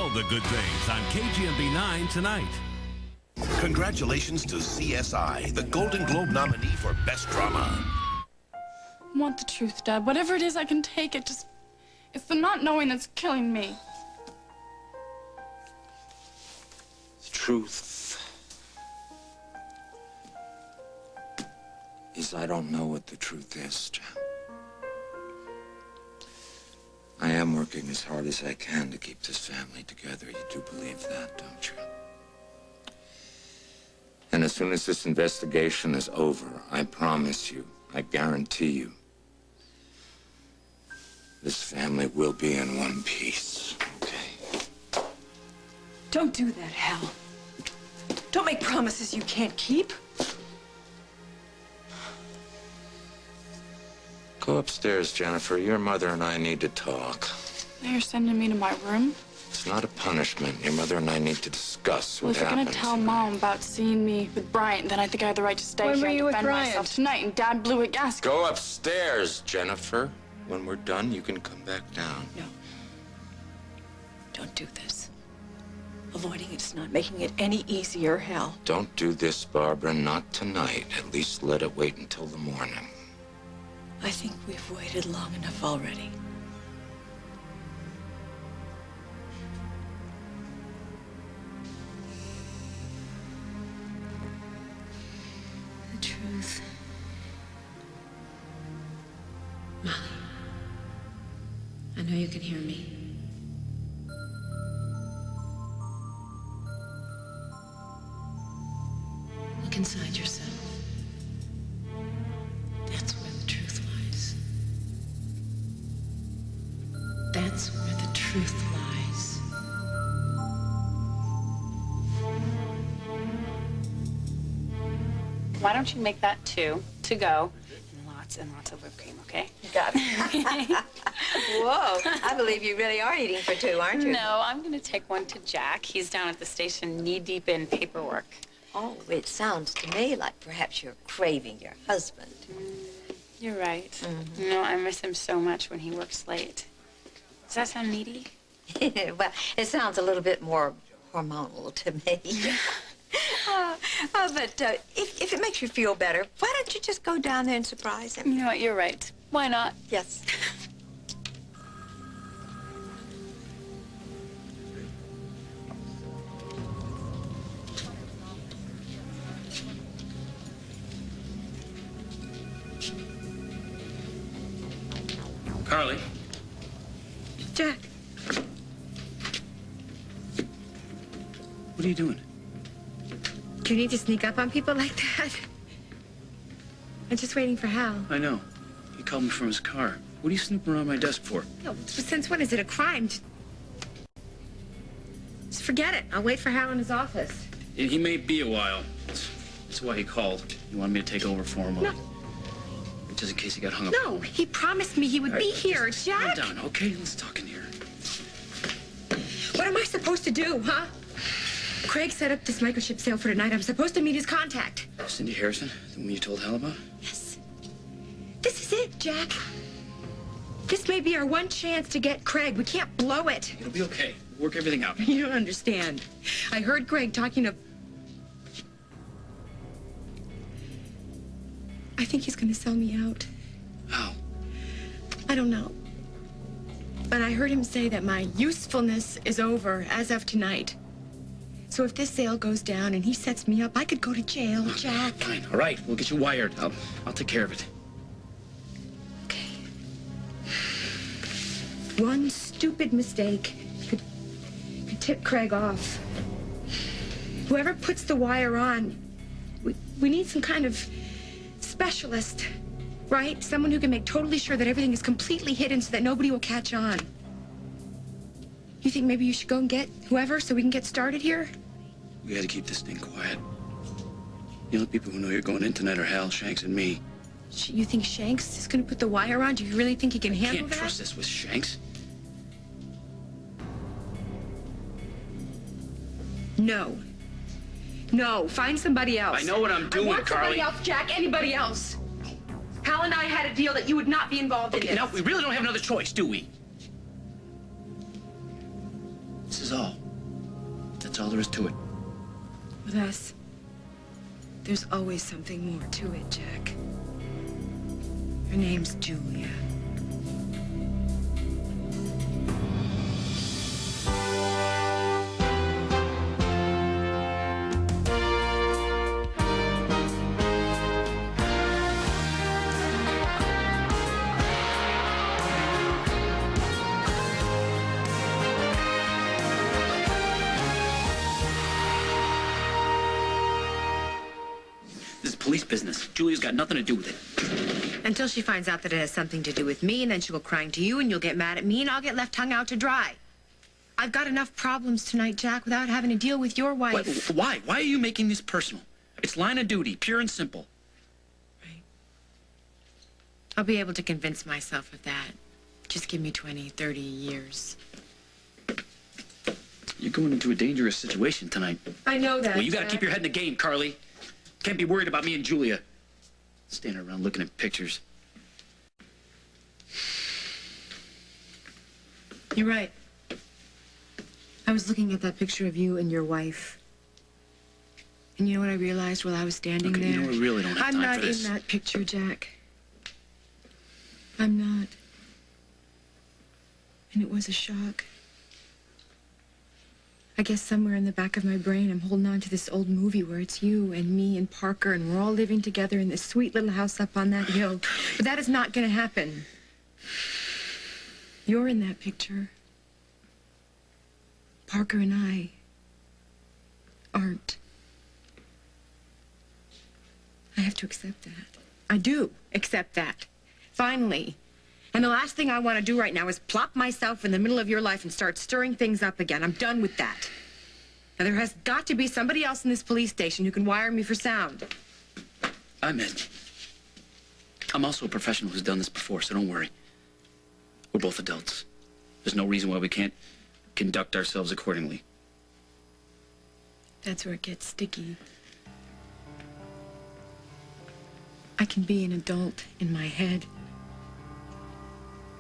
all the good things on KGMB 9 tonight. Congratulations to CSI, the Golden Globe nominee for Best Drama. I want the truth, Dad. Whatever it is, I can take it. It's the not knowing that's killing me. The truth is I don't know what the truth is, Jen. I am working as hard as I can to keep this family together. You do believe that, don't you? And as soon as this investigation is over, I promise you, I guarantee you, this family will be in one piece, okay? Don't do that, Hal. Don't make promises you can't keep. Go upstairs, Jennifer. Your mother and I need to talk. Now you're sending me to my room? It's not a punishment. Your mother and I need to discuss what Well, if you're happened. gonna tell Mom about seeing me with Bryant, then I think I have the right to stay When here were and you with defend Bryant? myself tonight. And Dad blew a gasket. Go upstairs, Jennifer. When we're done, you can come back down. No. Don't do this. Avoiding it's not making it any easier, Hal. Don't do this, Barbara. Not tonight. At least let it wait until the morning. I think we've waited long enough already. The truth. Molly, I know you can hear me. Look inside yourself. That's where the truth lies. That's where the truth lies. Why don't you make that 2 to go and lots of whipped cream, okay? You got it. Whoa, I believe you really are eating for 2, aren't you? No, I'm going to take one to Jack. He's down at the station knee-deep in paperwork. Oh, it sounds to me like perhaps you're craving your husband. You're right. You know, I miss him so much when he works late. Does that sound needy? Well, it sounds a little bit more hormonal to me. But if it makes you feel better, why don't you just go down there and surprise him? You know what, you're right. Why not? Yes. Carly. Jack. What are you doing? Do you need to sneak up on people like that? I'm just waiting for Hal. I know. He called me from his car. What are you snooping around my desk for? No, since when is it a crime? Just forget it. I'll wait for Hal in his office. He may be a while. That's why he called. He wanted me to take over for him. No. Just in case he got hung up. No, he promised me he would be here, Jack. Calm down, okay? Let's talk in here. What am I supposed to do, huh? Craig set up this microchip sale for tonight. I'm supposed to meet his contact. Cindy Harrison, the one you told Hal about? Yes. This is it, Jack. This may be our one chance to get Craig. We can't blow it. It'll be okay. We'll work everything out. You don't understand. I heard Craig talking to... I think he's going to sell me out. How? I don't know. But I heard him say that my usefulness is over as of tonight. So if this sale goes down and he sets me up, I could go to jail, Jack. Fine, all right. We'll get you wired. I'll take care of it. Okay. One stupid mistake could tip Craig off. Whoever puts the wire on, we need some kind of specialist, right? Someone who can make totally sure that everything is completely hidden so that nobody will catch on. You think maybe you should go and get whoever so we can get started here? We gotta keep this thing quiet. The only people who know you're going in tonight are Hal, Shanks, and me. You think Shanks is going to put the wire on? Do you really think he can handle Can't that? trust this with Shanks. No. No, find somebody else. I know what I'm doing, I want Carly. somebody else, Jack, anybody else. Hal and I had a deal that you would not be involved in this. Now, we really don't have another choice, do we? This is all. That's all there is to it. With us, there's always something more to it, Jack. Her name's Julia. This is police business. Julia's got nothing to do with it. Until she finds out that it has something to do with me, and then she'll go crying to you, and you'll get mad at me, and I'll get left hung out to dry. I've got enough problems tonight, Jack, without having to deal with your wife. Why? Why are you making this personal? It's line of duty, pure and simple. Right. I'll be able to convince myself of that. Just give me 20, 30 years. You're going into a dangerous situation tonight. I know that, Well, you gotta Jack. keep your head in the game, Carly. Can't be worried about me and Julia. Standing around looking at pictures. You're right. I was looking at that picture of you and your wife. And you know what I realized while I was standing Okay, there? you know, we really don't have I'm time not for this. in that picture, Jack. I'm not. And it was a shock. I guess somewhere in the back of my brain, I'm holding on to this old movie where it's you and me and Parker, and we're all living together in this sweet little house up on that hill. But that is not going to happen. You're in that picture. Parker and I aren't. I have to accept that. I do accept that. Finally. And the last thing I want to do right now is plop myself in the middle of your life and start stirring things up again. I'm done with that. Now, there has got to be somebody else in this police station who can wire me for sound. I'm in. I'm also a professional who's done this before, so don't worry. We're both adults. There's no reason why we can't conduct ourselves accordingly. That's where it gets sticky. I can be an adult in my head.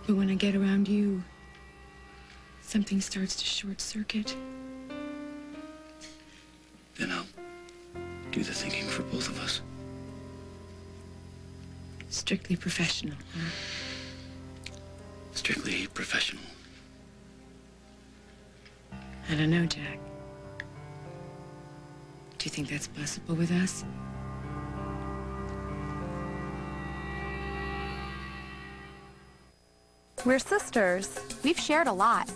But when I get around you, something starts to short circuit. Then I'll do the thinking for both of us. Strictly professional, huh? Strictly professional. I don't know, Jack. Do you think that's possible with us? We're sisters. We've shared a lot.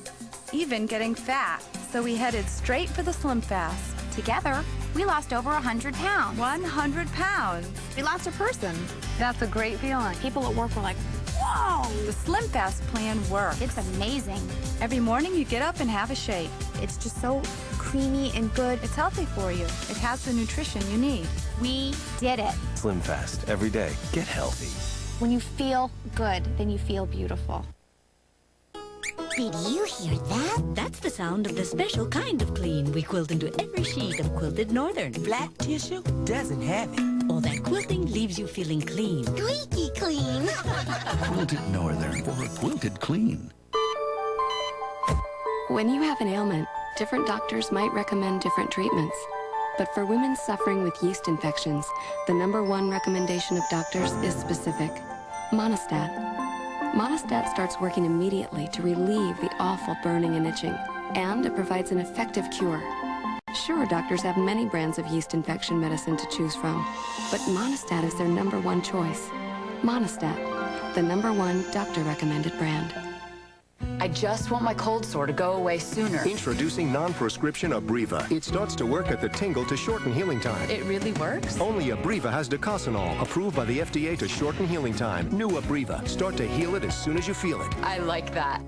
Even getting fat. So we headed straight for the Slim Fast. Together, we lost over 100 pounds. 100 pounds. We lost a person. That's a great feeling. People at work were like, whoa! The Slim Fast plan works. It's amazing. Every morning you get up and have a shake. It's just so creamy and good. It's healthy for you. It has the nutrition you need. We did it. Slim Fast. Every day. Get healthy. When you feel good, then you feel beautiful. Did you hear that? That's the sound of the special kind of clean we quilt into every sheet of Quilted Northern. Flat tissue doesn't have it. All that quilting leaves you feeling clean. Squeaky clean. Quilted Northern for a quilted clean. When you have an ailment, different doctors might recommend different treatments. But for women suffering with yeast infections, the #1 recommendation of doctors is specific: Monistat. Monistat starts working immediately to relieve the awful burning and itching, and it provides an effective cure. Sure, doctors have many brands of yeast infection medicine to choose from, but Monistat is their #1 choice. Monistat, the #1 doctor-recommended brand. I just want my cold sore to go away sooner. Introducing non-prescription Abriva. It starts to work at the tingle to shorten healing time. It really works? Only Abriva has Decosanol, approved by the FDA to shorten healing time. New Abriva. Start to heal it as soon as you feel it. I like that.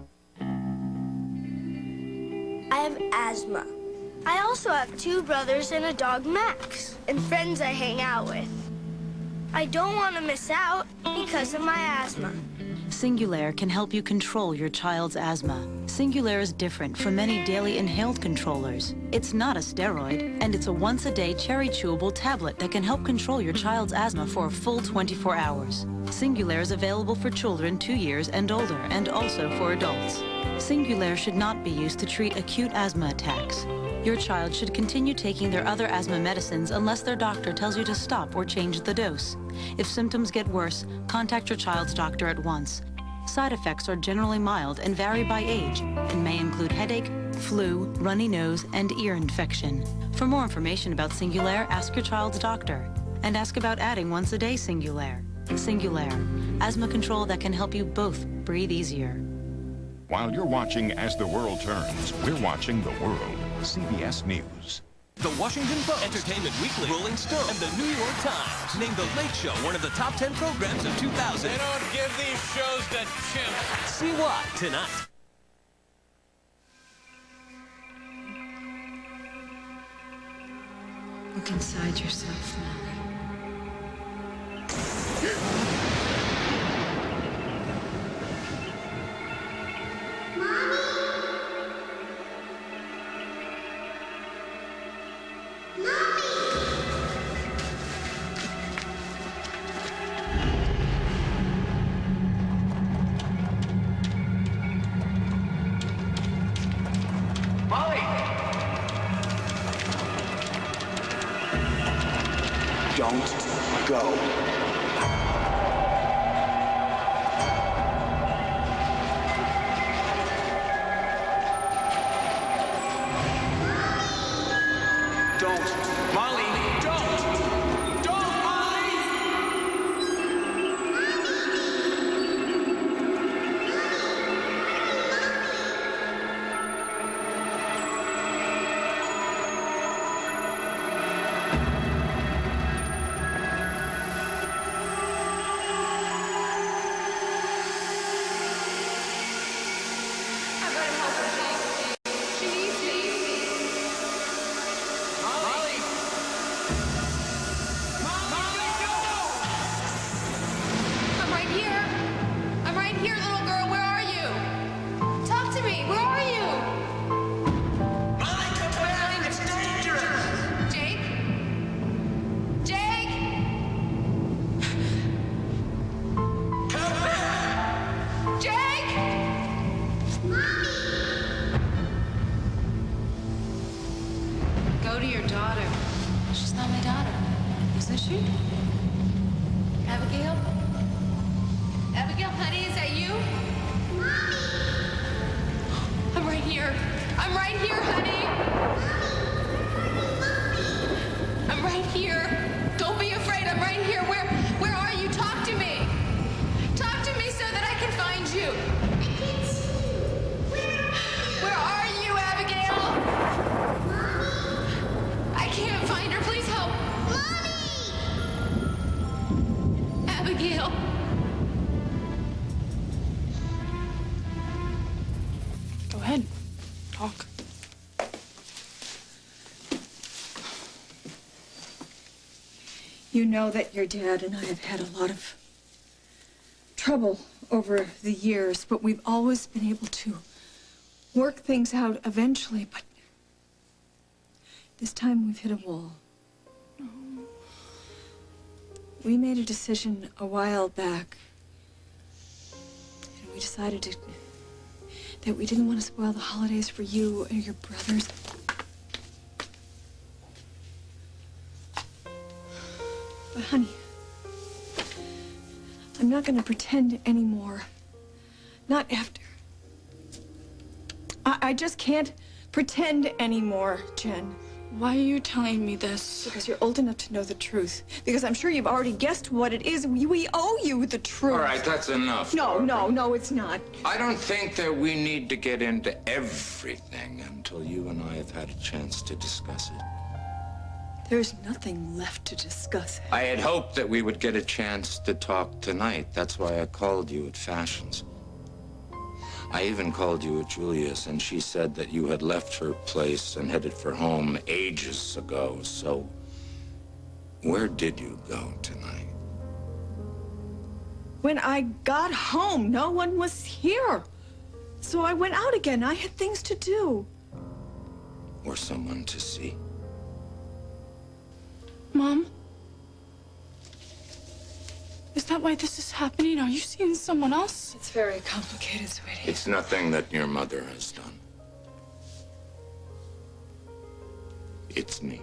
I have asthma. I also have 2 brothers and a dog, Max, and friends I hang out with. I don't want to miss out because of my asthma. Singulair can help you control your child's asthma. Singulair is different from many daily inhaled controllers. It's not a steroid, and it's a once-a-day cherry chewable tablet that can help control your child's asthma for a full 24 hours. Singulair is available for children 2 years and older, and also for adults. Singulair should not be used to treat acute asthma attacks. Your child should continue taking their other asthma medicines unless their doctor tells you to stop or change the dose. If symptoms get worse, contact your child's doctor at once. Side effects are generally mild and vary by age and may include headache, flu, runny nose, and ear infection. For more information about Singulair, ask your child's doctor. And ask about adding once-a-day Singulair. Singulair, asthma control that can help you both breathe easier. While you're watching As the World Turns, we're watching the world. CBS News. The Washington Post, Entertainment Weekly, Rolling Stone, and the New York Times named The Late Show one of the top 10 programs of 2000. They don't give these shows to chimps. See why tonight. Look inside yourself, Molly. Don't go. Don't. Molly, don't! Don't, Molly! Go to your daughter. She's not my daughter, isn't she? Abigail? Abigail, honey, is that you? Mommy! I'm right here. I'm right here, honey. I'm right here. Don't be afraid. I'm right here. Where are you? Talk to me. Talk to me so that I can find you. I can't see you. Where are you, Abigail? I can't find her. Please help. Mommy! Abigail. Go ahead. Talk. You know that your dad and I have had a lot of trouble over the years, but we've always been able to work things out eventually, but this time we've hit a wall. We made a decision a while back, and we decided that we didn't want to spoil the holidays for you and your brothers. But honey, I'm not going to pretend anymore. Not after. I just can't pretend anymore, Jen. Why are you telling me this? Because you're old enough to know the truth. Because I'm sure you've already guessed what it is. We owe you the truth. All right, that's enough. No, it's not. I don't think that we need to get into everything until you and I have had a chance to discuss it. There's nothing left to discuss. I had hoped that we would get a chance to talk tonight. That's why I called you at Fashions. I even called you at Julia's, and she said that you had left her place and headed for home ages ago. So, where did you go tonight? When I got home, no one was here. So I went out again. I had things to do. Or someone to see? Mom? Is that why this is happening? Are you seeing someone else? It's very complicated, sweetie. It's nothing that your mother has done. It's me.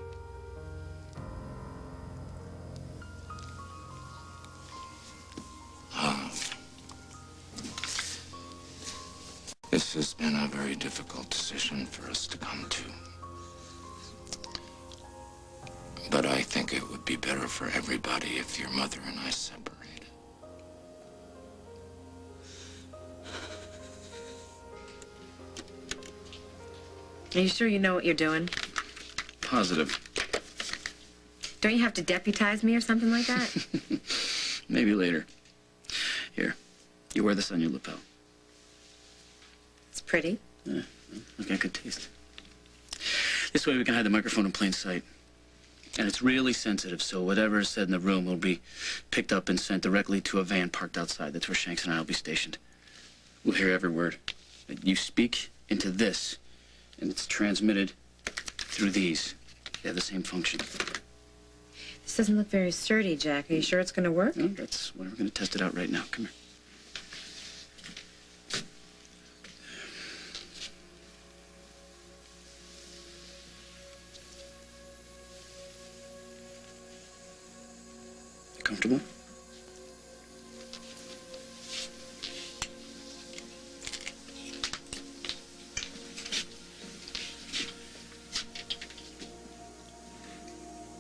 This has been a very difficult decision for us to come to. But I think it would be better for everybody if your mother and I separated. Are you sure you know what you're doing? Positive. Don't you have to deputize me or something like that? Maybe later. Here, you wear this on your lapel. It's pretty. Yeah, I got good taste. This way we can hide the microphone in plain sight. And it's really sensitive, so whatever is said in the room will be picked up and sent directly to a van parked outside. That's where Shanks and I will be stationed. We'll hear every word. You speak into this, and it's transmitted through these. They have the same function. This doesn't look very sturdy, Jack. Are you sure it's going to work? No, that's why we're going to test it out right now. Come here. Comfortable?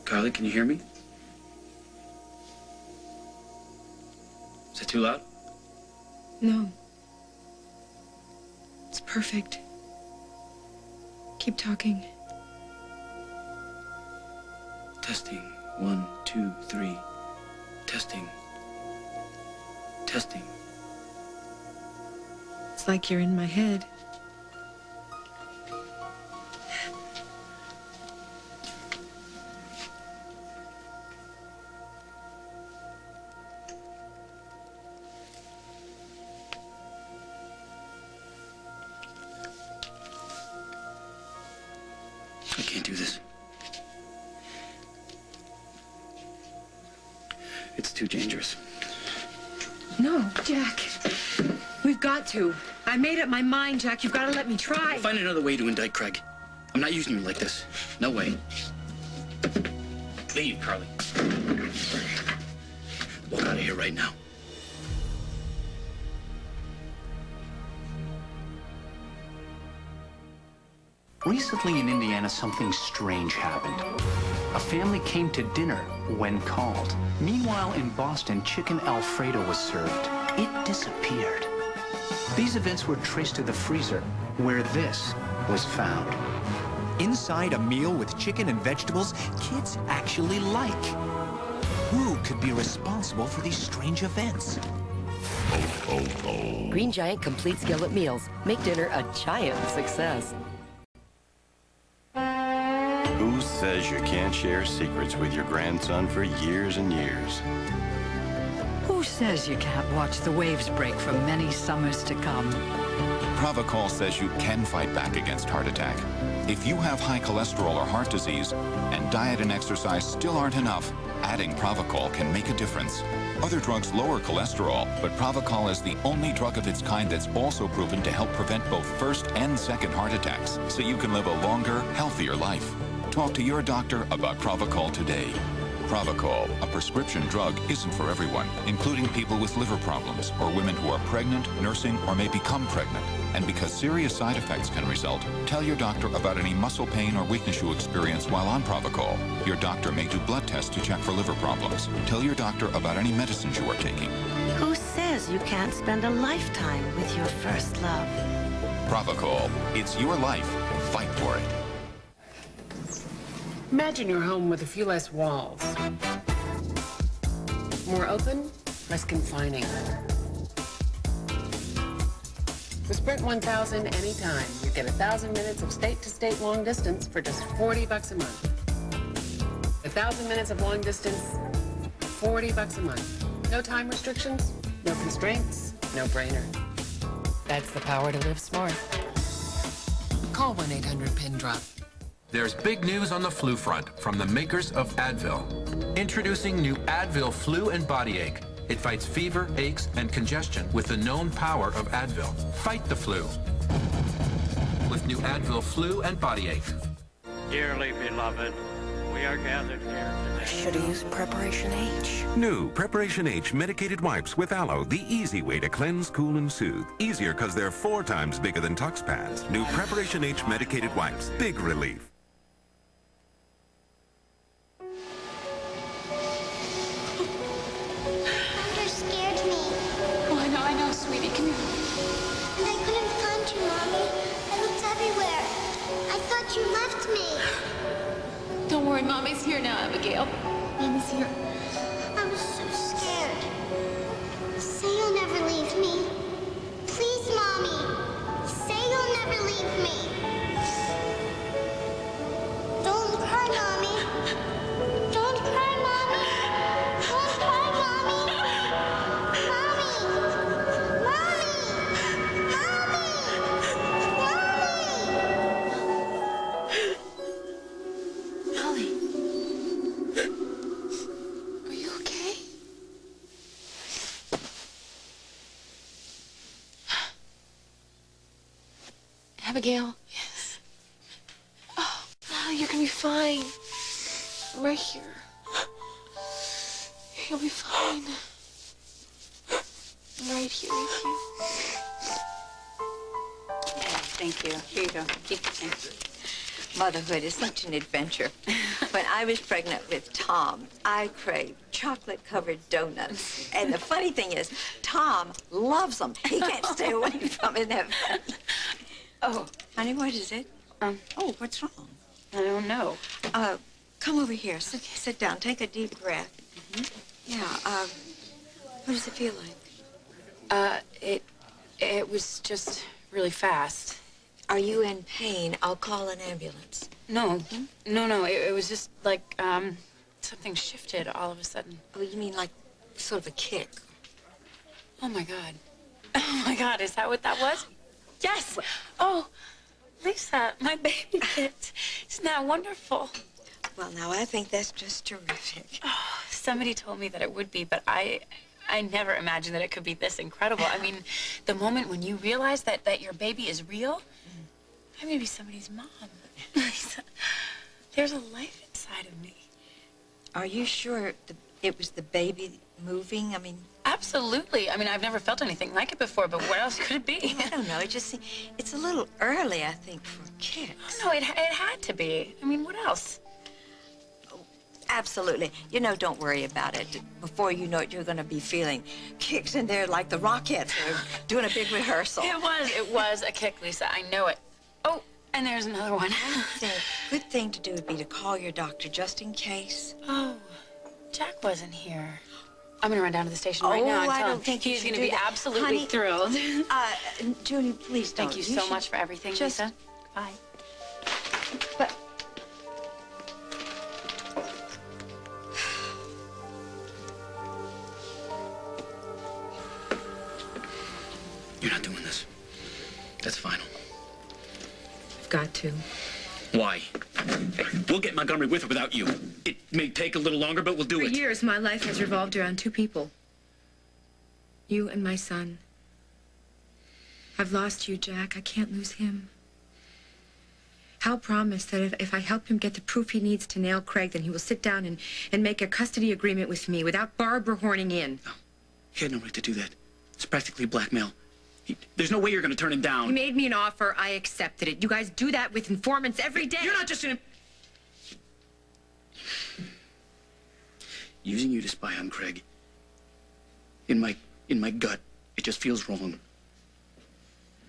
Carly, can you hear me? Is it too loud? No. It's perfect. Keep talking. Testing. 1, 2, 3. Testing. Testing. It's like you're in my head. I can't do this. It's too dangerous. No, Jack. We've got to. I made up my mind, Jack. You've got to let me try. Find another way to indict Craig. I'm not using you like this. No way. Leave, Carly. Walk out of here right now. Recently in Indiana, something strange happened. A family came to dinner when called. Meanwhile, in Boston, chicken Alfredo was served. It disappeared. These events were traced to the freezer, where this was found. Inside a meal with chicken and vegetables kids actually like. Who could be responsible for these strange events? Green Giant Complete Skillet Meals make dinner a giant success. Who says you can't share secrets with your grandson for years and years? Who says you can't watch the waves break for many summers to come? Provocol says you can fight back against heart attack. If you have high cholesterol or heart disease, and diet and exercise still aren't enough, adding Provocol can make a difference. Other drugs lower cholesterol, but Provocol is the only drug of its kind that's also proven to help prevent both first and second heart attacks, so you can live a longer, healthier life. Talk to your doctor about Provocol today. Provocol, a prescription drug, isn't for everyone, including people with liver problems or women who are pregnant, nursing, or may become pregnant. And because serious side effects can result, tell your doctor about any muscle pain or weakness you experience while on Provocol. Your doctor may do blood tests to check for liver problems. Tell your doctor about any medicines you are taking. Who says you can't spend a lifetime with your first love? Provocol. It's your life. Fight for it. Imagine your home with a few less walls. More open, less confining. With Sprint 1000 anytime, you get 1,000 minutes of state-to-state long distance for just $40 a month. 1,000 minutes of long distance, $40 a month. No time restrictions, no constraints, no brainer. That's the power to live smart. Call 1-800-PIN-DROP. There's big news on the flu front from the makers of Advil. Introducing new Advil Flu and Body Ache. It fights fever, aches, and congestion with the known power of Advil. Fight the flu with new Advil Flu and Body Ache. Dearly beloved, we are gathered here today. Should have used Preparation H. New Preparation H medicated wipes with aloe, the easy way to cleanse, cool, and soothe. Easier because they're 4 times bigger than Tux pads. New Preparation H medicated wipes. Big relief. Thunder scared me. Oh, I know, sweetie. Come here. And I couldn't find you, Mommy. I looked everywhere. I thought you left me. Don't worry, Mommy's here now, Abigail. Mommy's here. I was so scared. Say you'll never leave me. Please, Mommy. Say you'll never leave me. Don't cry, Mommy. Don't cry, Mommy. Don't cry, Mommy. Mommy. Molly. Are you okay? Abigail. Yes. Oh, you're gonna be fine. I'm right here. You'll be fine. I'm right here with you. Thank you. Here you go. Keep it. Motherhood is such an adventure. When I was pregnant with Tom, I craved chocolate-covered donuts. And the funny thing is, Tom loves them. He can't stay away from it. Oh, honey, what is it? Oh, what's wrong? I don't know. Come over here. Sit down. Take a deep breath. Yeah, what does it feel like? It was just really fast. Are you in pain? I'll call an ambulance. No. No. It was just like, something shifted all of a sudden. Oh, you mean like sort of a kick? Oh, my God. Oh, my God. Is that what that was? Yes. Oh, Lisa, my baby kit. Isn't that wonderful? Well, now, I think that's just terrific. Oh, somebody told me that it would be, but I never imagined that it could be this incredible. I mean, the moment when you realize that your baby is real, I'm gonna be somebody's mom. Lisa, there's a life inside of me. Are you sure it was the baby moving? I mean... Absolutely. I mean, I've never felt anything like it before, but what else could it be? I don't know. It's a little early, I think, for kicks. No, it had to be. I mean, what else? Absolutely. You know, don't worry about it. Before you know it, you're going to be feeling kicks in there like the Rockettes are doing a big rehearsal. It was a kick, Lisa. I know it. Oh, and there's another one. The good thing to do would be to call your doctor just in case. Oh, Jack wasn't here. I'm going to run down to the station right now and I tell don't him think he's going to do be that. absolutely Honey, thrilled. Julie, please don't. Thank you so much for everything, Lisa. Bye. But... You're not doing this. That's final. I've got to. Why? Hey, we'll get Montgomery with or without you. It may take a little longer, but we'll do it. For years, my life has revolved around 2 people. You and my son. I've lost you, Jack. I can't lose him. Hal promised that if I help him get the proof he needs to nail Craig, then he will sit down and make a custody agreement with me without Barbara horning in. No, he had no right to do that. It's practically blackmail. There's no way you're going to turn him down. He made me an offer. I accepted it. You guys do that with informants every day. You're not just an... Using you to spy on Craig. In my gut, it just feels wrong.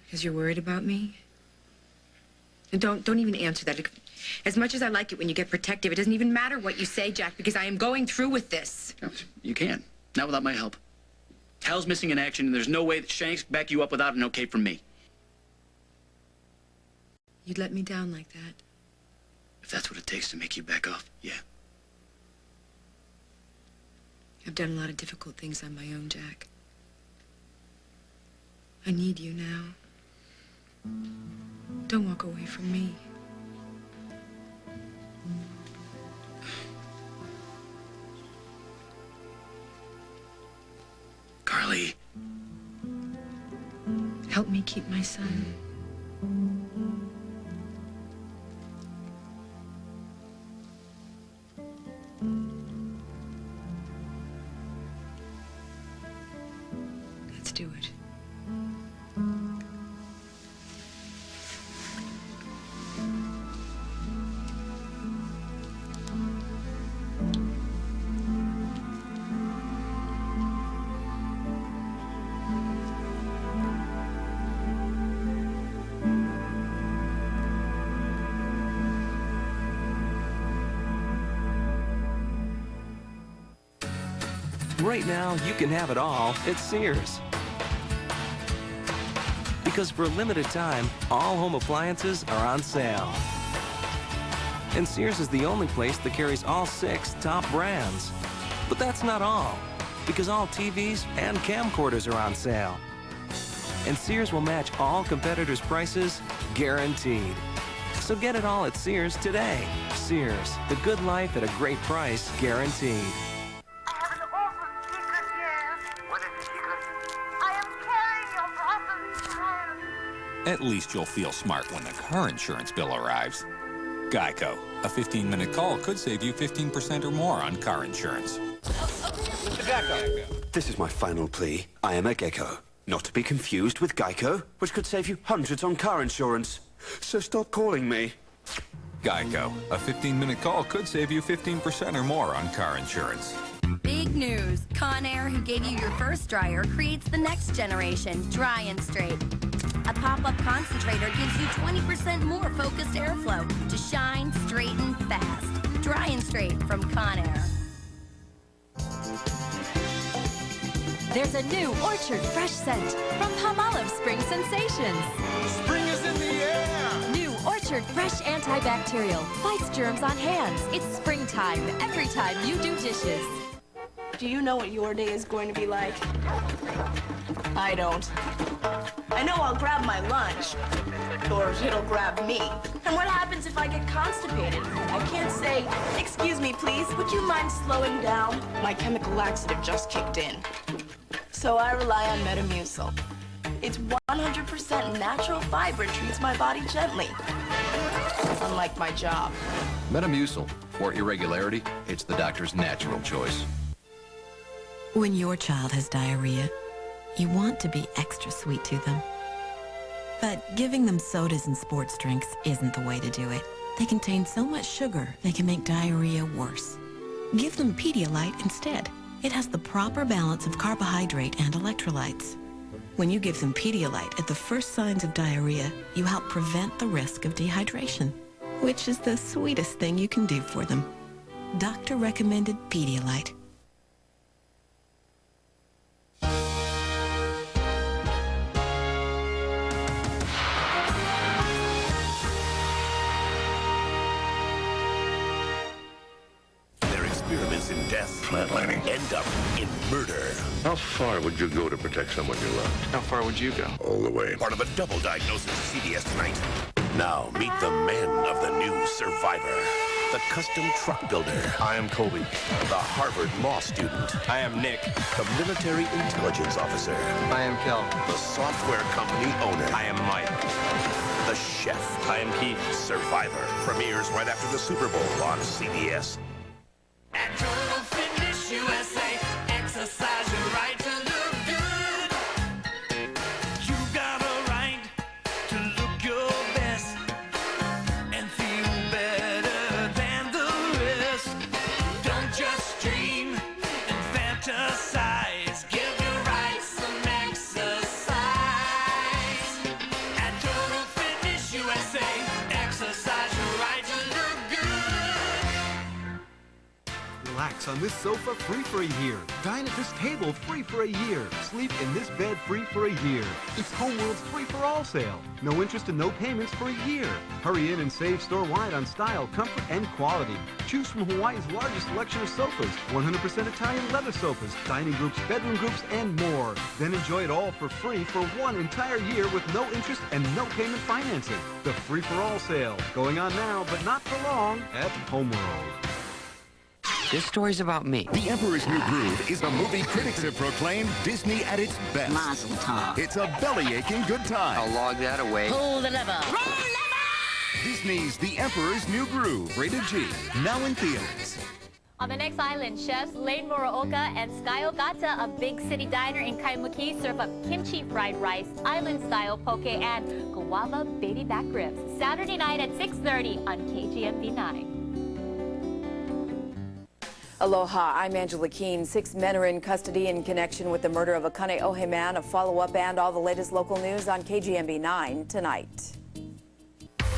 Because you're worried about me? And don't even answer that. As much as I like it when you get protective, it doesn't even matter what you say, Jack, because I am going through with this. You can. Not without my help. Hal's missing in action, and there's no way that Shanks can back you up without an okay from me. You'd let me down like that? If that's what it takes to make you back off, yeah. I've done a lot of difficult things on my own, Jack. I need you now. Don't walk away from me. Help me keep my son. Let's do it. Right now, you can have it all at Sears. Because for a limited time, all home appliances are on sale. And Sears is the only place that carries all 6 top brands. But that's not all, because all TVs and camcorders are on sale. And Sears will match all competitors' prices, guaranteed. So get it all at Sears today. Sears, the good life at a great price, guaranteed. At least you'll feel smart when the car insurance bill arrives. Geico. A 15-minute call could save you 15% or more on car insurance. Mr. Geico. This is my final plea. I am a Gecko. Not to be confused with Geico, which could save you hundreds on car insurance. So stop calling me. Geico. A 15-minute call could save you 15% or more on car insurance. Big news. Conair, who gave you your first dryer, creates the next generation, Dry and Straight. A pop-up concentrator gives you 20% more focused airflow to shine, straighten, fast. Dry and Straight from Conair. There's a new Orchard fresh scent from Palmolive Spring Sensations. Spring is in the air! New Orchard fresh antibacterial fights germs on hands. It's springtime every time you do dishes. Do you know what your day is going to be like? I don't. I know I'll grab my lunch, or it'll grab me. And what happens if I get constipated? I can't say, "Excuse me, please, would you mind slowing down?" My chemical laxative just kicked in. So I rely on Metamucil. Its 100% natural fiber treats my body gently. Unlike my job. Metamucil. For irregularity, it's the doctor's natural choice. When your child has diarrhea, you want to be extra sweet to them. But giving them sodas and sports drinks isn't the way to do it. They contain so much sugar, they can make diarrhea worse. Give them Pedialyte instead. It has the proper balance of carbohydrate and electrolytes. When you give them Pedialyte at the first signs of diarrhea, you help prevent the risk of dehydration, which is the sweetest thing you can do for them. Doctor-recommended Pedialyte. In death, flatlining, end up in murder. How far would you go to protect someone you loved? How far would you go? All the way. Part of a double diagnosis at CBS tonight. Now, meet the men of the new Survivor. The custom truck builder. I am Colby. The Harvard law student. I am Nick. The military intelligence officer. I am Kel. The software company owner. I am Mike. The chef. I am Keith. Survivor premieres right after the Super Bowl on CBS. Total Fitness USA, exercise your right to look good. You got a right to look your best and feel better than the rest. Don't just dream and fantasize. Give your right some exercise. At Total Fitness USA, exercise your right to look good. Relax on this sofa free for a year. Dine at this table free for a year. Sleep in this bed free for a year. It's Homeworld's free for all sale. No interest and no payments for a year. Hurry in and save store-wide on style, comfort, and quality. Choose from Hawaii's largest selection of sofas, 100% Italian leather sofas, dining groups, bedroom groups, and more. Then enjoy it all for free for one entire year with no interest and no payment financing. The free for all sale. Going on now, but not for long at Homeworld. This story's about me. The Emperor's New Groove is a movie critics have proclaimed Disney at its best. Mazel tov. It's a belly-aching good time. I'll log that away. Pull the lever. Disney's The Emperor's New Groove, rated G, now in theaters. On the next island, chefs Lane Muraoka and Sky Ogata, a big city diner in Kaimuki, serve up kimchi fried rice, island-style poke, and guava baby back ribs. Saturday night at 6:30 on KGMB9. Aloha, I'm Angela Keene. 6 men are in custody in connection with the murder of a Kaneohe man. A follow-up and all the latest local news on KGMB 9 tonight.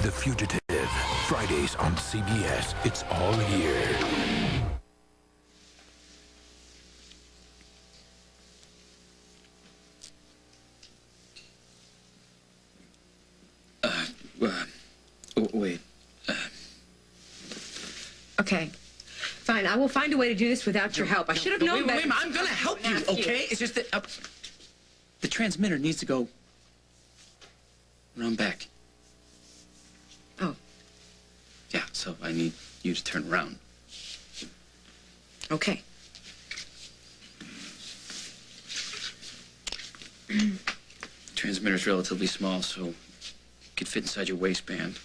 The Fugitive, Fridays on CBS. It's all here. Wait. Okay. Fine, I will find a way to do this without your help. I should have known better. Wait, I'm gonna help you, okay? It's just that the transmitter needs to go around back. Oh. Yeah, so I need you to turn around. Okay. Transmitter's relatively small, so it could fit inside your waistband.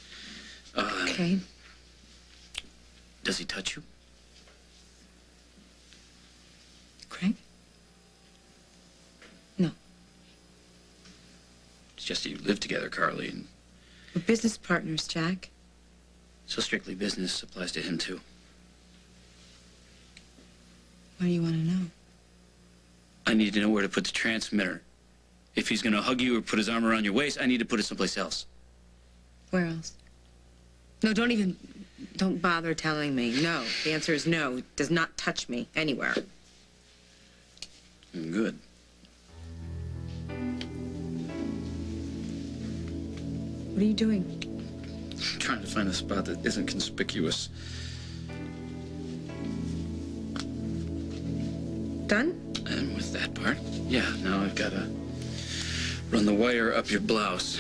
Okay. Does he touch you? Craig? No. It's just that you live together, Carly, and We're business partners, Jack. so strictly business applies to him, too. What do you want to know? I need to know where to put the transmitter. If he's gonna hug you or put his arm around your waist, I need to put it someplace else. Where else? No, don't bother telling me. No. The answer is no. It does not touch me anywhere. Good. What are you doing? I'm trying to find a spot that isn't conspicuous. Done? And with that part, yeah, now I've gotta run the wire up your blouse.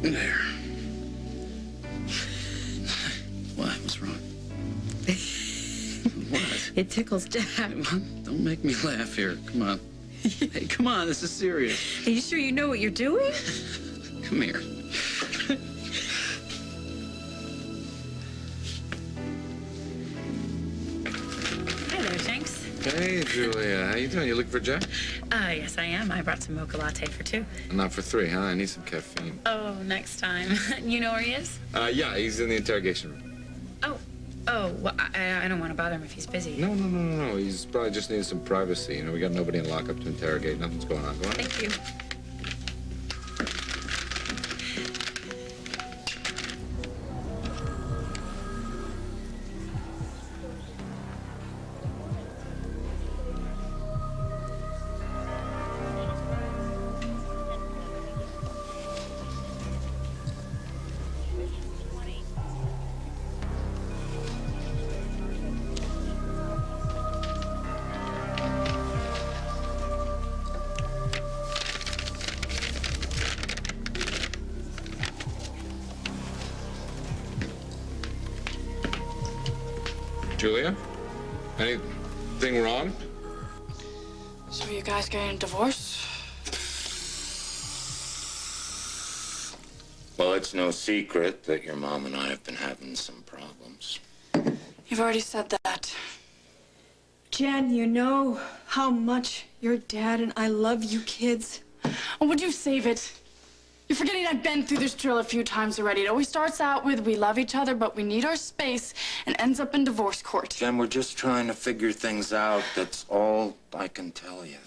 There. What? What's wrong? What? It tickles Jack. Don't make me laugh here. Come on. Hey, come on. This is serious. Are you sure you know what you're doing? Come here. Hi there, Shanks. Hey, Julia. How you doing? You looking for Jack? Yes, I am. I brought some mocha latte for 2. Not for 3, huh? I need some caffeine. Oh, next time. You know where he is? Yeah, he's in the interrogation room. Well, I don't want to bother him if he's busy. No. He's probably just needing some privacy. You know, we got nobody in lockup to interrogate. Nothing's going on. Go on. Thank you. Julia? Anything wrong? So are you guys getting a divorce? Well, it's no secret that your mom and I have been having some problems. You've already said that. Jen, you know how much your dad and I love you kids. Oh, would you save it? You're forgetting I've been through this drill a few times already. It always starts out with we love each other, but we need our space, and ends up in divorce court. Jen, we're just trying to figure things out. That's all I can tell you.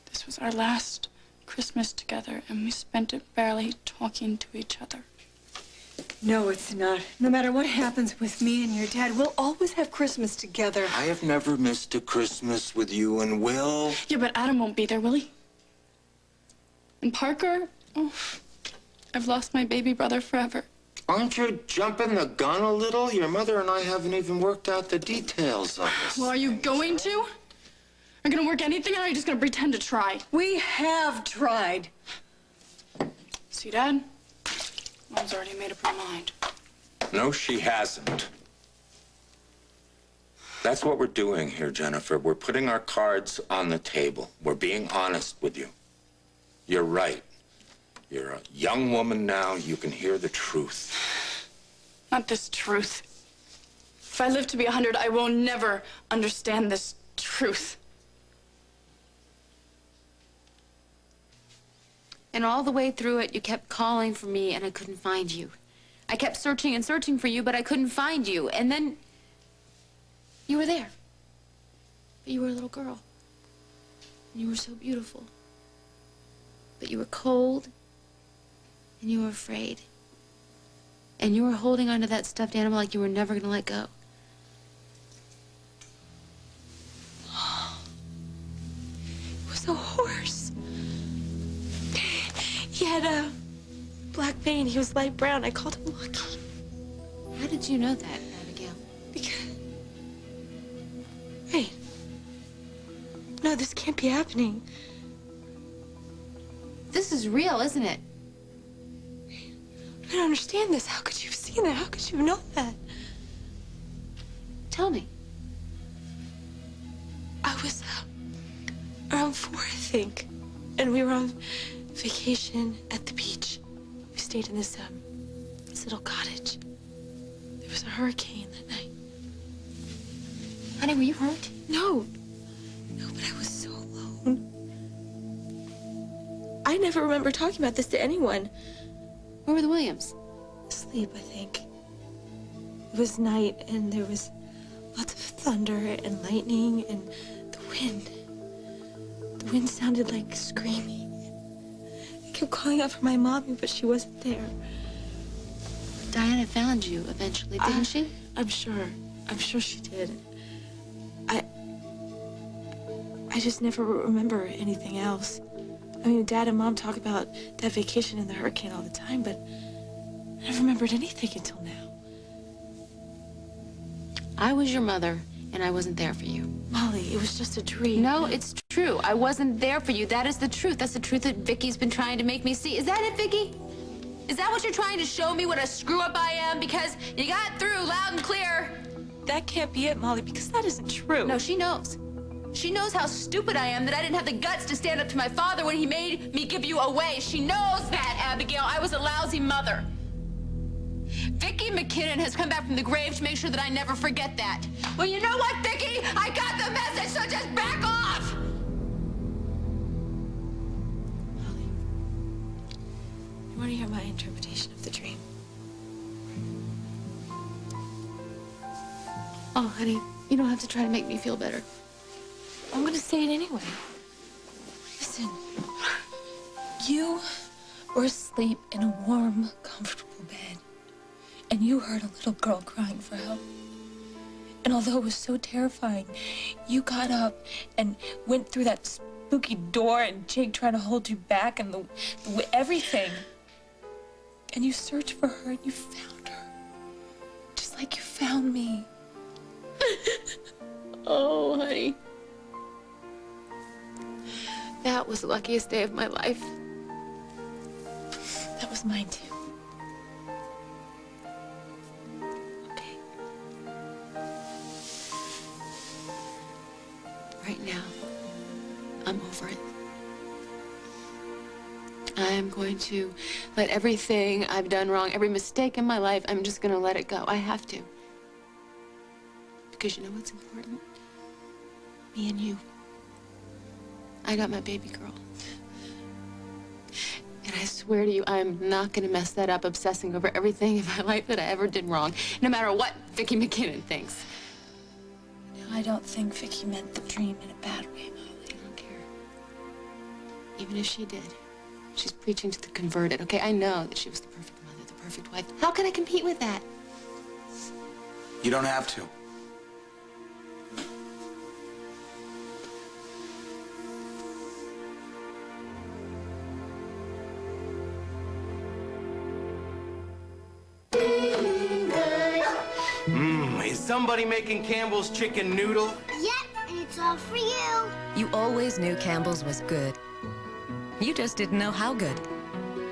This was our last Christmas together, and we spent it barely talking to each other. No, it's not. No matter what happens with me and your dad, we'll always have Christmas together. I have never missed a Christmas with you and Will. Yeah, but Adam won't be there, will he? And Parker? Oh, I've lost my baby brother forever. Aren't you jumping the gun a little? Your mother and I haven't even worked out the details of this. Well, are you going to? Are you gonna work anything out, or are you just gonna pretend to try? We have tried. See, Dad? Mom's already made up her mind. No, she hasn't. That's what we're doing here, Jennifer. We're putting our cards on the table. We're being honest with you. You're right. You're a young woman now. You can hear the truth. Not this truth. If I live to be 100, I will never understand this truth. And all the way through it, you kept calling for me, and I couldn't find you. I kept searching and searching for you, but I couldn't find you. And then you were there. But you were a little girl. And you were so beautiful. But you were cold, and you were afraid. And you were holding onto that stuffed animal like you were never going to let go. It was a horse. He had a black mane. He was light brown. I called him Lucky. How did you know that, Abigail? Because... Wait. No, this can't be happening. This is real, isn't it? I don't understand this. How could you have seen that? How could you have known that? Tell me. I was around 4, I think. And we were on vacation at the beach. We stayed in this little cottage. There was a hurricane that night. Honey, were you hurt? No. No, but I was so alone. I never remember talking about this to anyone. Where were the Williams? Asleep, I think. It was night, and there was lots of thunder and lightning and the wind. The wind sounded like screaming. I kept calling out for my mommy, but she wasn't there. Diana found you eventually, didn't she? I'm sure. I'm sure she did. I just never remember anything else. I mean, Dad and Mom talk about that vacation and the hurricane all the time, but I never remembered anything until now. I was your mother, and I wasn't there for you. Molly, it was just a dream. No, it's true. I wasn't there for you. That is the truth. That's the truth that Vicky's been trying to make me see. Is that it, Vicky? Is that what you're trying to show me, what a screw-up I am? Because you got through loud and clear. That can't be it, Molly, because that isn't true. No, she knows. She knows how stupid I am, that I didn't have the guts to stand up to my father when he made me give you away. She knows that, Abigail. I was a lousy mother. Vicky McKinnon has come back from the grave to make sure that I never forget that. Well, you know what, Vicky? I got the message, so just back off! Molly, you want to hear my interpretation of the dream? Oh, honey, you don't have to try to make me feel better. I'm gonna say it anyway. Listen, you were asleep in a warm, comfortable bed, and you heard a little girl crying for help. And although it was so terrifying, you got up and went through that spooky door, and Jake tried to hold you back, and everything. And you searched for her, and you found her. Just like you found me. Oh, honey. That was the luckiest day of my life. That was mine, too. Okay. Right now, I'm over it. I am going to let everything I've done wrong, every mistake in my life, I'm just going to let it go. I have to. Because you know what's important? Me and you. I got my baby girl. And I swear to you, I'm not gonna mess that up, obsessing over everything in my life that I ever did wrong, no matter what Vicky McKinnon thinks. No, I don't think Vicky meant the dream in a bad way, Molly. I don't care. Even if she did, she's preaching to the converted, okay? I know that she was the perfect mother, the perfect wife. How can I compete with that? You don't have to. Is somebody making Campbell's chicken noodle? Yep, and it's all for you. You always knew Campbell's was good. You just didn't know how good.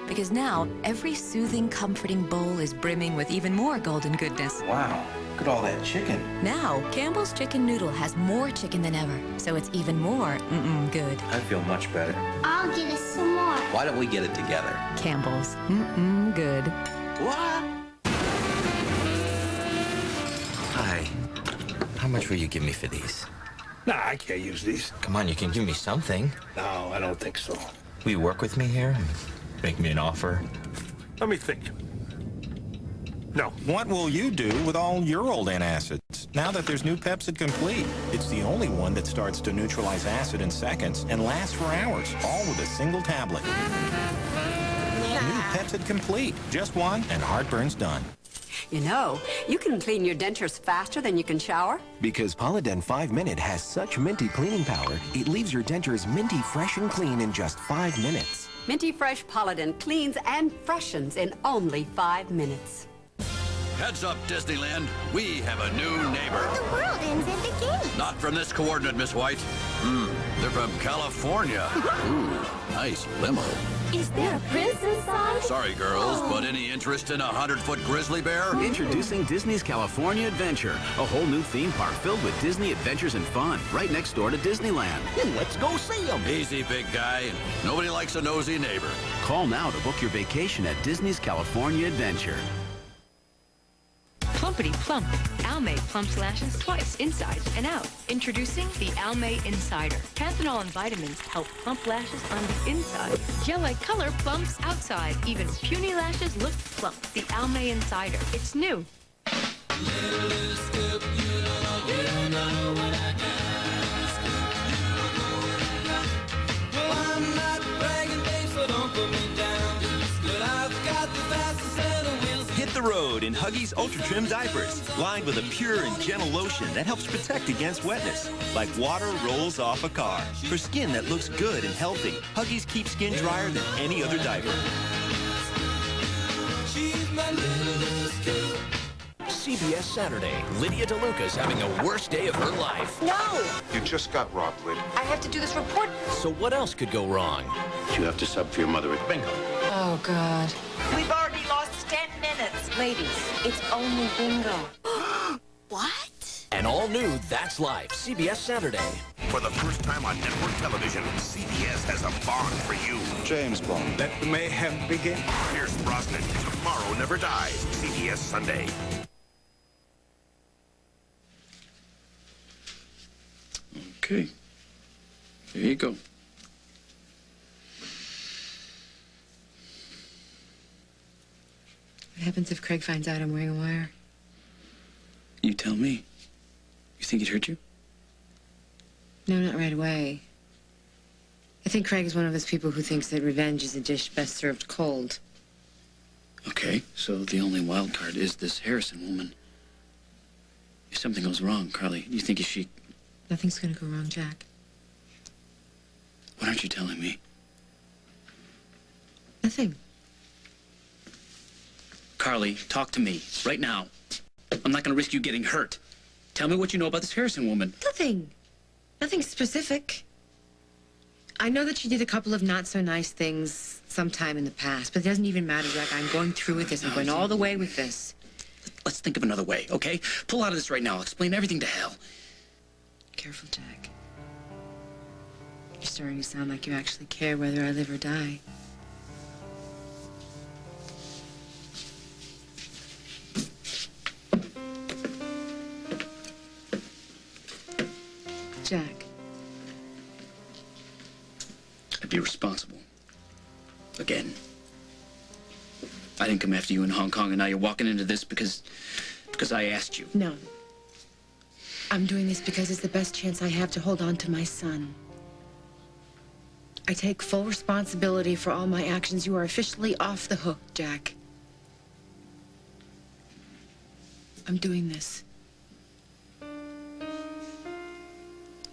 Because now, every soothing, comforting bowl is brimming with even more golden goodness. Wow, look at all that chicken. Now, Campbell's Chicken Noodle has more chicken than ever, so it's even more good. I feel much better. I'll get us some more. Why don't we get it together? Campbell's good. What? Hi. How much will you give me for these? Nah, I can't use these. Come on, you can give me something. No, I don't think so. Will you work with me here? Make me an offer? Let me think. No. What will you do with all your old antacids now that there's new Pepsid Complete? It's the only one that starts to neutralize acid in seconds and lasts for hours, all with a single tablet. New Pepsid Complete. Just one and heartburn's done. You know, you can clean your dentures faster than you can shower. Because Polydent 5 Minute has such minty cleaning power, it leaves your dentures minty fresh and clean in just 5 minutes. Minty Fresh Polydent cleans and freshens in only 5 minutes. Heads up, Disneyland. We have a new neighbor. The world ends at the gate. Not from this coordinate, Miss White. They're from California. Ooh, nice limo. Is there a prince inside? Sorry, girls, but any interest in a 100-foot grizzly bear? Introducing Disney's California Adventure, a whole new theme park filled with Disney adventures and fun, right next door to Disneyland. Let's go see them. Easy, big guy. Nobody likes a nosy neighbor. Call now to book your vacation at Disney's California Adventure. Plumpity plump. Almay plumps lashes twice, inside and out. Introducing the Almay Insider. Panthenol and vitamins help plump lashes on the inside. Gel-like color plumps outside. Even puny lashes look plump. The Almay Insider. It's new. Hit the road in Huggies Ultra Trim diapers, lined with a pure and gentle lotion that helps protect against wetness, like water rolls off a car. For skin that looks good and healthy, Huggies keep skin drier than any other diaper. CBS Saturday. Lydia DeLuca's having the worst day of her life. No! You just got robbed, Lyd. I have to do this report. So what else could go wrong? You have to sub for your mother at bingo. Oh, God. We've already lost 10 minutes. Ladies, it's only bingo. What? And all new That's Life. CBS Saturday. For the first time on network television, CBS has a bond for you. James Bond. Let the mayhem begin. Pierce Brosnan, Tomorrow Never Dies. CBS Sunday. Okay. There you go. What happens if Craig finds out I'm wearing a wire? You tell me. You think he'd hurt you? No, not right away. I think Craig is one of those people who thinks that revenge is a dish best served cold. Okay, so the only wild card is this Harrison woman. If something goes wrong, Carly, you think she... Nothing's gonna go wrong, Jack. What aren't you telling me? Nothing. Carly, talk to me, right now. I'm not gonna risk you getting hurt. Tell me what you know about this Harrison woman. Nothing. Nothing specific. I know that she did a couple of not-so-nice things sometime in the past, but it doesn't even matter, Jack. I'm going through with this. I'm going all the way with this. Let's think of another way, okay? Pull out of this right now. I'll explain everything to hell. Careful, Jack. You're starting to sound like you actually care whether I live or die. Jack. I'd be responsible. Again. I didn't come after you in Hong Kong, and now you're walking into this because I asked you. No. I'm doing this because it's the best chance I have to hold on to my son. I take full responsibility for all my actions. You are officially off the hook, Jack. I'm doing this.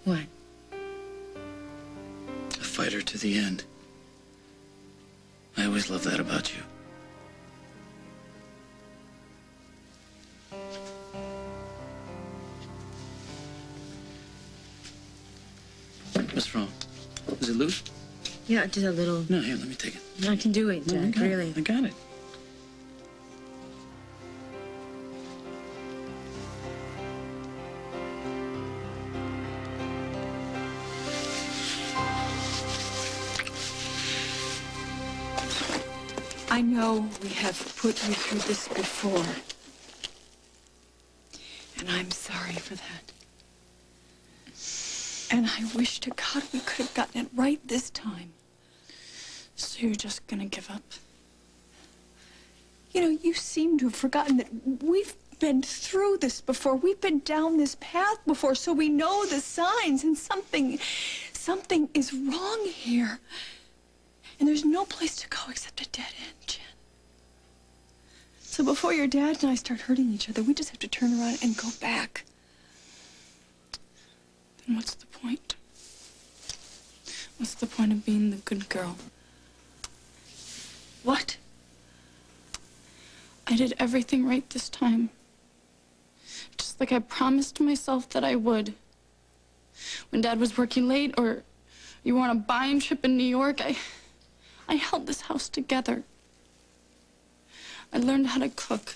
What? A fighter to the end. I always loved that about you. What's wrong? Is it loose? Yeah, just a little. No, here, let me take it. I can do it, Jack, really. I got it. I know we have put you through this before. And I'm sorry for that. And I wish to God we could have gotten it right this time. So you're just gonna give up? You know, you seem to have forgotten that we've been through this before. We've been down this path before, so we know the signs, and something is wrong here. And there's no place to go except a dead end, Jen. So before your dad and I start hurting each other, we just have to turn around and go back. Then what's the point? What's the point of being the good girl? What? I did everything right this time. Just like I promised myself that I would. When Dad was working late or you were on a buying trip in New York, I held this house together. I learned how to cook.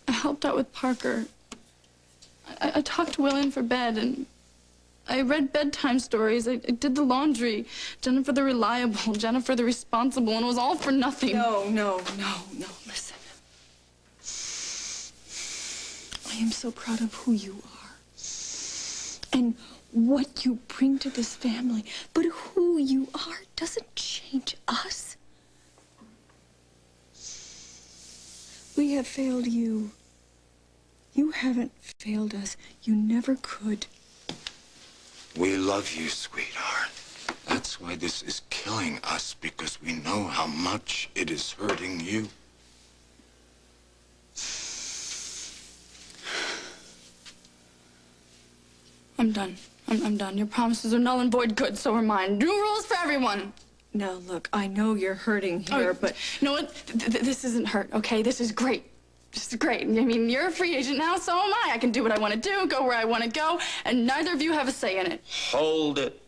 I helped out with Parker. I talked Will in for bed, and I read bedtime stories. I did the laundry. Jennifer the reliable, Jennifer the responsible, and it was all for nothing. No, listen. I am so proud of who you are. And what you bring to this family. But who you are doesn't change us. We have failed you. You haven't failed us. You never could. We love you, sweetheart. That's why this is killing us, because we know how much it is hurting you. I'm done. I'm done. Your promises are null and void. Good, so are mine. New rules for everyone. Now, look, I know you're hurting here, but... You know what? This isn't hurt, okay? This is great. This is great. I mean, you're a free agent now, so am I. I can do what I want to do, go where I want to go, and neither of you have a say in it. Hold it.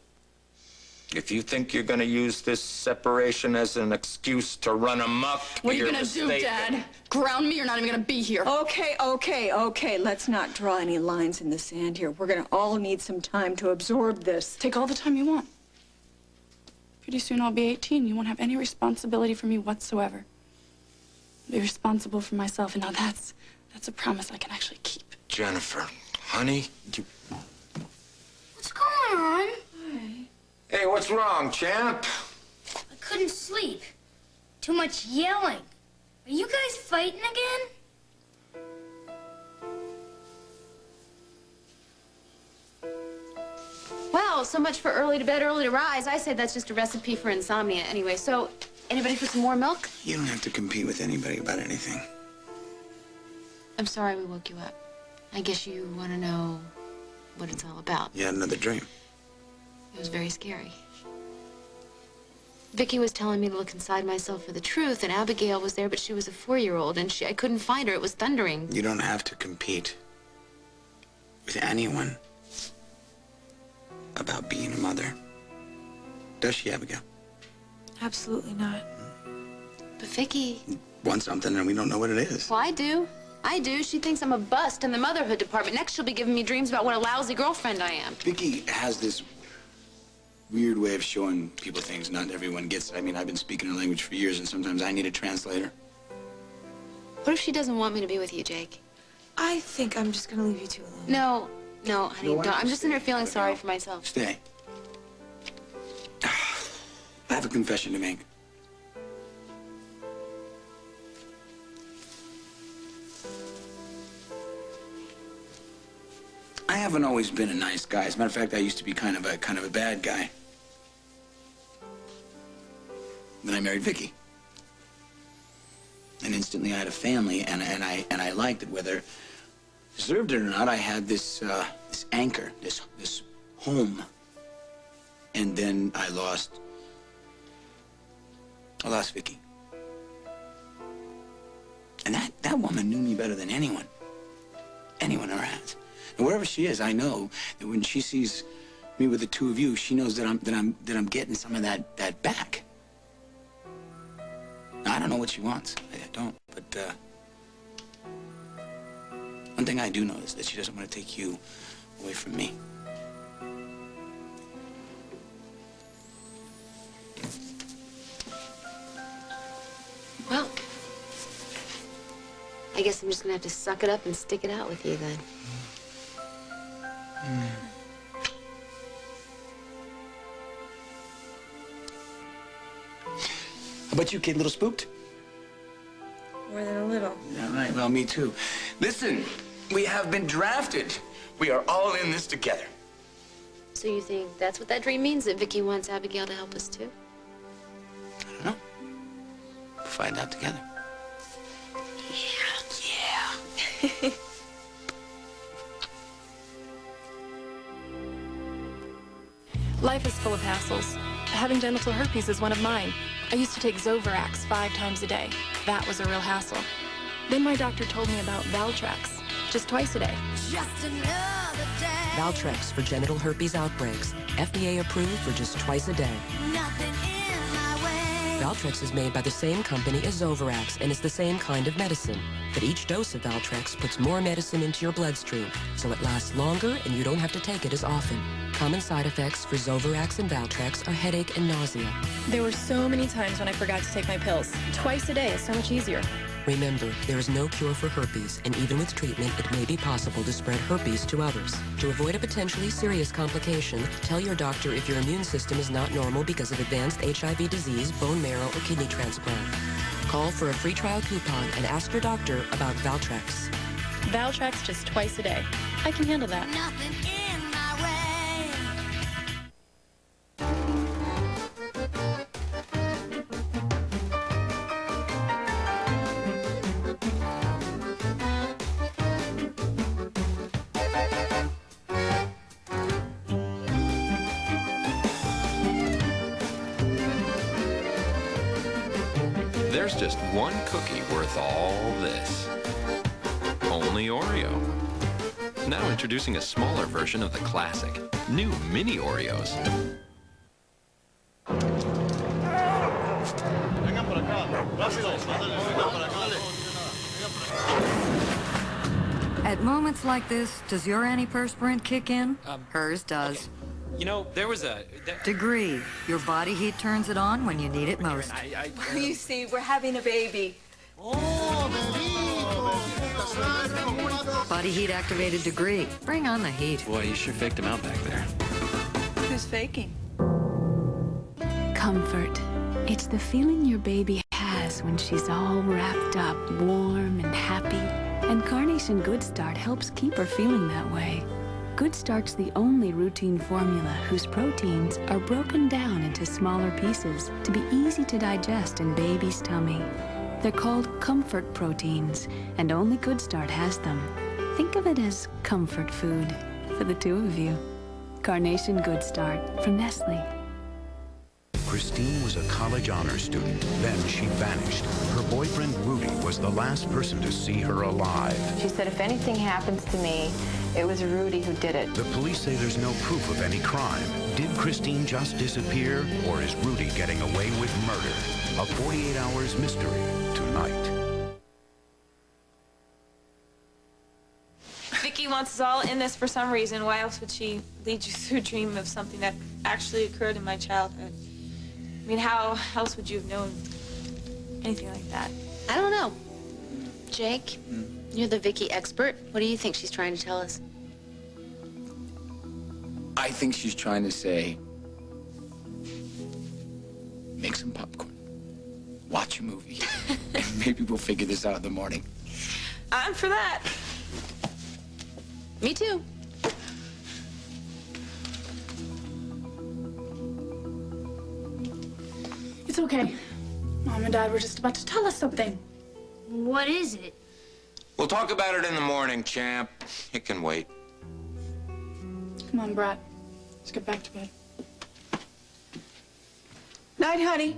If you think you're going to use this separation as an excuse to run amok, What are you you're going to do, mistaken. Dad? Ground me? You're not even going to be here. Okay. Let's not draw any lines in the sand here. We're going to all need some time to absorb this. Take all the time you want. Pretty soon I'll be 18. You won't have any responsibility for me whatsoever. I'll be responsible for myself, and now that's a promise I can actually keep. Jennifer, honey, you... What's going on? Hey, what's wrong, champ? I couldn't sleep. Too much yelling. Are you guys fighting again? Well, so much for early to bed, early to rise. I say that's just a recipe for insomnia anyway. So, anybody for some more milk? You don't have to compete with anybody about anything. I'm sorry we woke you up. I guess you want to know what it's all about. You had another dream. It was very scary. Vicky was telling me to look inside myself for the truth, and Abigail was there, but she was a 4-year-old, and I couldn't find her. It was thundering. You don't have to compete with anyone about being a mother. Does she, Abigail? Absolutely not. But Vicky... Want something and we don't know what it is. Well, I do. She thinks I'm a bust in the motherhood department. Next, she'll be giving me dreams about what a lousy girlfriend I am. Vicky has this weird way of showing people things not everyone gets. I mean, I've been speaking her language for years, and sometimes I need a translator. What if she doesn't want me to be with you, Jake? I think I'm just gonna leave you two alone. No, honey, don't. I'm just in here feeling sorry for myself. Stay. I have a confession to make. I haven't always been a nice guy. As a matter of fact, I used to be kind of a bad guy. Then I married Vicky. And instantly I had a family, and I liked it. Whether I deserved it or not, I had this anchor, this home. And then I lost Vicky. And that woman knew me better than anyone ever has. And wherever she is, I know that when she sees me with the two of you, she knows that I'm getting some of that back. Now, I don't know what she wants. I don't. But one thing I do know is that she doesn't want to take you away from me. Well, I guess I'm just gonna have to suck it up and stick it out with you then. How about you, kid? A little spooked? More than a little. Yeah, right. Well, me too. Listen, we have been drafted. We are all in this together. So you think that's what that dream means, that Vicky wants Abigail to help us too? I don't know. We'll find out together. Yeah. Life is full of hassles. Having genital herpes is one of mine. I used to take Zovirax 5 times a day. That was a real hassle. Then my doctor told me about Valtrex, just twice a day. Valtrex for genital herpes outbreaks. FDA approved for just twice a day. Valtrex is made by the same company as Zovirax and is the same kind of medicine. But each dose of Valtrex puts more medicine into your bloodstream, so it lasts longer and you don't have to take it as often. Common side effects for Zovirax and Valtrex are headache and nausea. There were so many times when I forgot to take my pills. Twice a day is so much easier. Remember, there is no cure for herpes, and even with treatment, it may be possible to spread herpes to others. To avoid a potentially serious complication, tell your doctor if your immune system is not normal because of advanced HIV disease, bone marrow, or kidney transplant. Call for a free trial coupon and ask your doctor about Valtrex. Valtrex just twice a day. I can handle that. There's just one cookie worth all this. Only Oreo. Now introducing a smaller version of the classic, new mini Oreos. At moments like this, does your antiperspirant kick in? Hers does. Okay. You know, there was a... Degree. Your body heat turns it on when you need it most. You see, we're having a baby. Body heat activated Degree. Bring on the heat. Boy, you sure faked him out back there. Who's faking? Comfort. It's the feeling your baby has when she's all wrapped up, warm and happy. And Carnation Good Start helps keep her feeling that way. Good Start's the only routine formula whose proteins are broken down into smaller pieces to be easy to digest in baby's tummy. They're called comfort proteins, and only Good Start has them. Think of it as comfort food for the two of you. Carnation Good Start from Nestle. Christine was a college honors student. Then she vanished. Her boyfriend, Rudy, was the last person to see her alive. She said if anything happens to me, it was Rudy who did it. The police say there's no proof of any crime. Did Christine just disappear, or is Rudy getting away with murder? A 48 Hours mystery tonight. Vicky wants us all in this for some reason. Why else would she lead you through a dream of something that actually occurred in my childhood? I mean, how else would you have known anything like that? I don't know. Jake, you're the Vicky expert. What do you think she's trying to tell us? I think she's trying to say, make some popcorn, watch a movie, and maybe we'll figure this out in the morning. I'm for that. Me too. It's okay. Mom and Dad were just about to tell us something. What is it? We'll talk about it in the morning, champ. It can wait. Come on, Brat. Let's get back to bed. Night, honey.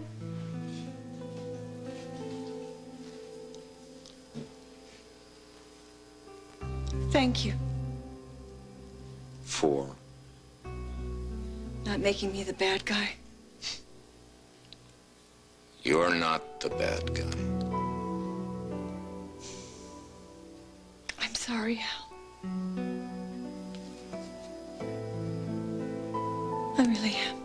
Thank you. For? Not making me the bad guy. You're not the bad guy. I'm sorry, Hal. I really am.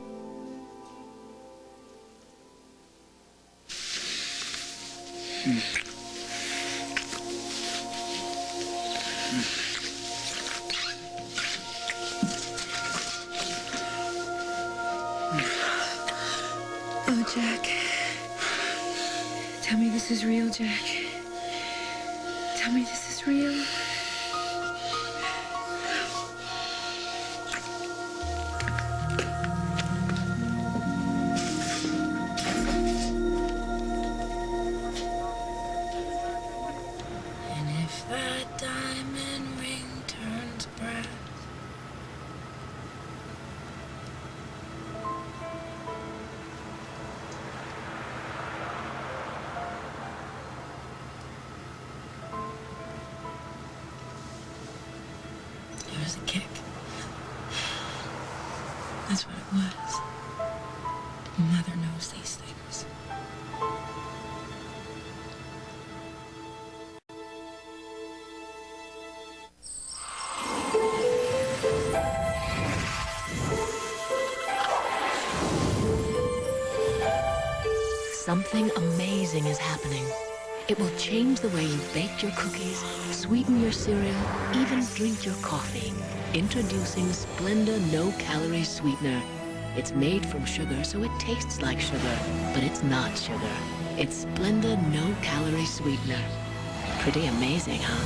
Oh, Jack. Tell me this is real, Jack. Tell me this is real. And if that diamond ring turns brass, it was a kick. That's what it was. Mother knows these things. Something amazing is happening. It will change the way you bake your cookies, sweeten your cereal, even drink your coffee. Introducing Splenda no-calorie sweetener. It's made from sugar, so it tastes like sugar, but it's not sugar. It's Splenda no-calorie sweetener. Pretty amazing, huh?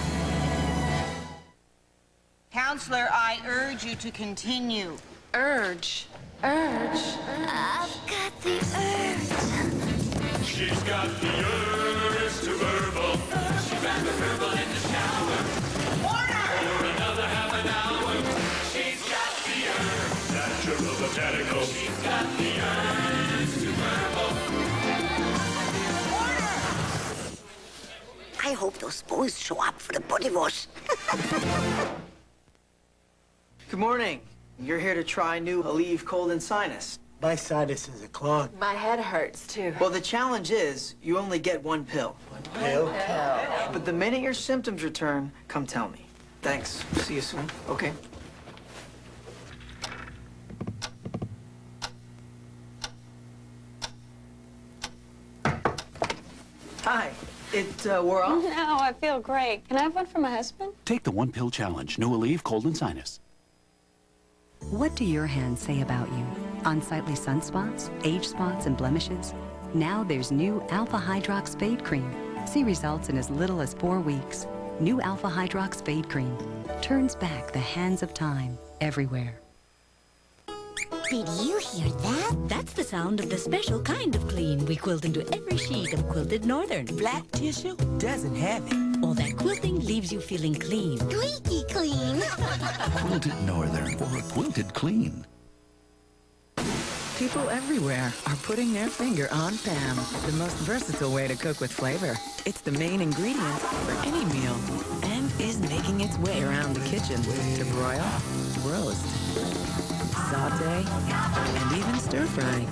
Counselor, I urge you to continue. Urge. I've got the urge. She's got the urge to verbal. She ran the verbal in the shower. For another half an hour. She's got the urge. Natural botanical. She's got the urge to verbal. I hope those boys show up for the body wash. Good morning. You're here to try new Aleve cold and sinus. My sinus is clogged. My head hurts, too. Well, the challenge is you only get one pill. Pill? But the minute your symptoms return, come tell me. Thanks. See you soon. Okay? Hi. It wore off? No, I feel great. Can I have one for my husband? Take the one pill challenge. New Aleve cold and sinus. What do your hands say about you? Unsightly sunspots, age spots, and blemishes? Now there's new Alpha Hydrox Fade Cream. See results in as little as 4 weeks. New Alpha Hydrox Fade Cream turns back the hands of time everywhere. Did you hear that? That's the sound of the special kind of clean we quilt into every sheet of Quilted Northern. Black tissue doesn't have it. All that quilting leaves you feeling clean. Squeaky clean. Quilted Northern for a quilted clean. People everywhere are putting their finger on Pam, the most versatile way to cook with flavor. It's the main ingredient for any meal and is making its way around the kitchen to broil, roast, saute, and even stir-fry.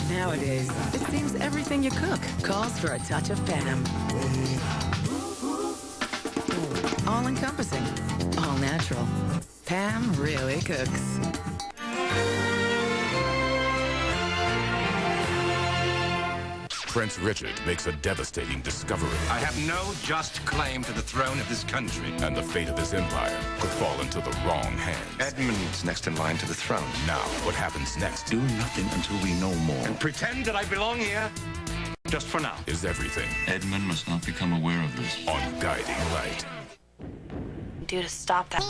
Nowadays, it seems everything you cook calls for a touch of Pam. All-encompassing, all-natural. Pam really cooks. Prince Richard makes a devastating discovery. I have no just claim to the throne of this country. And the fate of his empire could fall into the wrong hands. Edmund's next in line to the throne. Now, what happens next? Do nothing until we know more. And pretend that I belong here, just for now. Is everything. Edmund must not become aware of this. On Guiding Light. Do to stop that.